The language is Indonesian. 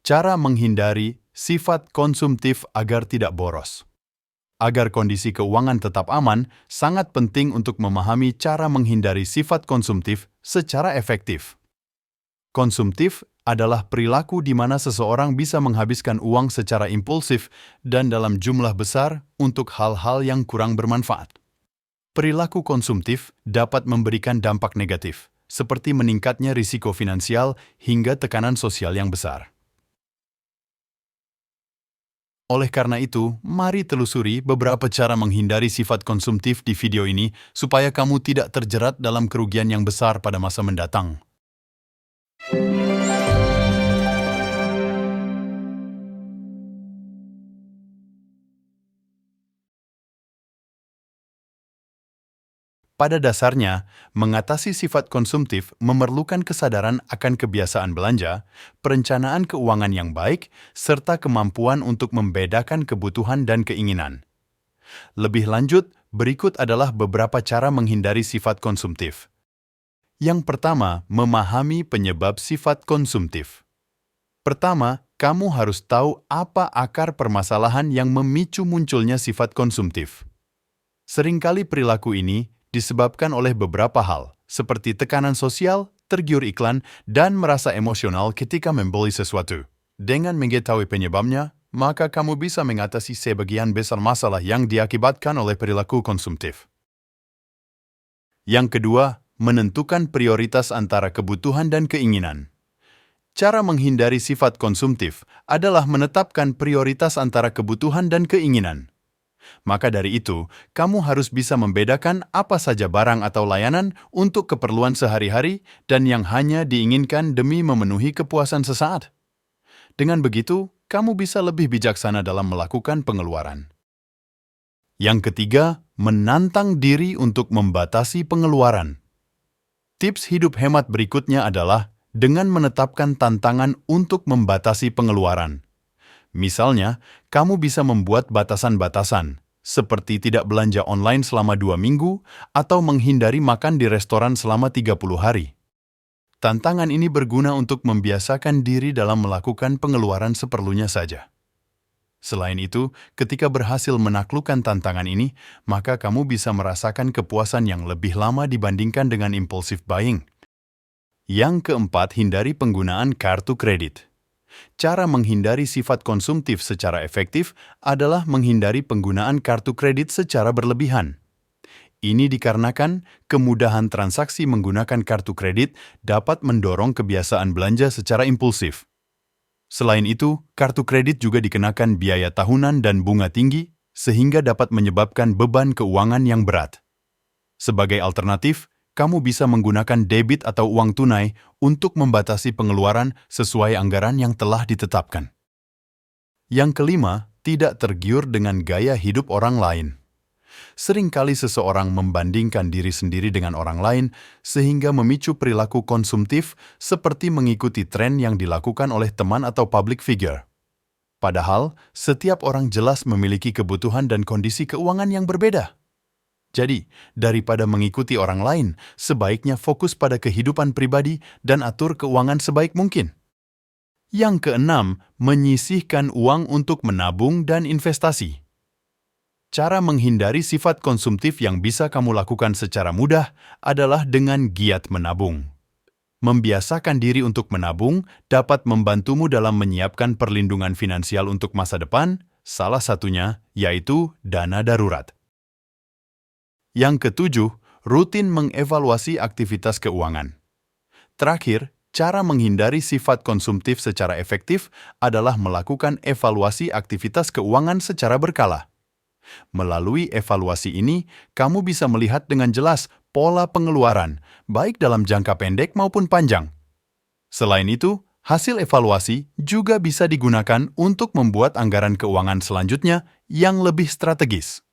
Cara menghindari sifat konsumtif agar tidak boros. Agar kondisi keuangan tetap aman, sangat penting untuk memahami cara menghindari sifat konsumtif secara efektif. Konsumtif adalah perilaku di mana seseorang bisa menghabiskan uang secara impulsif dan dalam jumlah besar untuk hal-hal yang kurang bermanfaat. Perilaku konsumtif dapat memberikan dampak negatif, seperti meningkatnya risiko finansial hingga tekanan sosial yang besar. Oleh karena itu, mari telusuri beberapa cara menghindari sifat konsumtif di video ini supaya kamu tidak terjerat dalam kerugian yang besar pada masa mendatang. Pada dasarnya, mengatasi sifat konsumtif memerlukan kesadaran akan kebiasaan belanja, perencanaan keuangan yang baik, serta kemampuan untuk membedakan kebutuhan dan keinginan. Lebih lanjut, berikut adalah beberapa cara menghindari sifat konsumtif. Yang pertama, memahami penyebab sifat konsumtif. Pertama, kamu harus tahu apa akar permasalahan yang memicu munculnya sifat konsumtif. Seringkali perilaku ini disebabkan oleh beberapa hal, seperti tekanan sosial, tergiur iklan, dan merasa emosional ketika membeli sesuatu. Dengan mengetahui penyebabnya, maka kamu bisa mengatasi sebagian besar masalah yang diakibatkan oleh perilaku konsumtif. Yang kedua, menentukan prioritas antara kebutuhan dan keinginan. Cara menghindari sifat konsumtif adalah menetapkan prioritas antara kebutuhan dan keinginan. Maka dari itu, kamu harus bisa membedakan apa saja barang atau layanan untuk keperluan sehari-hari dan yang hanya diinginkan demi memenuhi kepuasan sesaat. Dengan begitu, kamu bisa lebih bijaksana dalam melakukan pengeluaran. Yang ketiga, menantang diri untuk membatasi pengeluaran. Tips hidup hemat berikutnya adalah dengan menetapkan tantangan untuk membatasi pengeluaran. Misalnya, kamu bisa membuat batasan-batasan, seperti tidak belanja online selama 2 minggu atau menghindari makan di restoran selama 30 hari. Tantangan ini berguna untuk membiasakan diri dalam melakukan pengeluaran seperlunya saja. Selain itu, ketika berhasil menaklukkan tantangan ini, maka kamu bisa merasakan kepuasan yang lebih lama dibandingkan dengan impulsive buying. Yang keempat, hindari penggunaan kartu kredit. Cara menghindari sifat konsumtif secara efektif adalah menghindari penggunaan kartu kredit secara berlebihan. Ini dikarenakan kemudahan transaksi menggunakan kartu kredit dapat mendorong kebiasaan belanja secara impulsif. Selain itu, kartu kredit juga dikenakan biaya tahunan dan bunga tinggi, sehingga dapat menyebabkan beban keuangan yang berat. Sebagai alternatif, kamu bisa menggunakan debit atau uang tunai untuk membatasi pengeluaran sesuai anggaran yang telah ditetapkan. Yang kelima, tidak tergiur dengan gaya hidup orang lain. Seringkali seseorang membandingkan diri sendiri dengan orang lain sehingga memicu perilaku konsumtif seperti mengikuti tren yang dilakukan oleh teman atau public figure. Padahal, setiap orang jelas memiliki kebutuhan dan kondisi keuangan yang berbeda. Jadi, daripada mengikuti orang lain, sebaiknya fokus pada kehidupan pribadi dan atur keuangan sebaik mungkin. Yang keenam, menyisihkan uang untuk menabung dan investasi. Cara menghindari sifat konsumtif yang bisa kamu lakukan secara mudah adalah dengan giat menabung. Membiasakan diri untuk menabung dapat membantumu dalam menyiapkan perlindungan finansial untuk masa depan, salah satunya yaitu dana darurat. Yang ketujuh, rutin mengevaluasi aktivitas keuangan. Terakhir, cara menghindari sifat konsumtif secara efektif adalah melakukan evaluasi aktivitas keuangan secara berkala. Melalui evaluasi ini, kamu bisa melihat dengan jelas pola pengeluaran, baik dalam jangka pendek maupun panjang. Selain itu, hasil evaluasi juga bisa digunakan untuk membuat anggaran keuangan selanjutnya yang lebih strategis.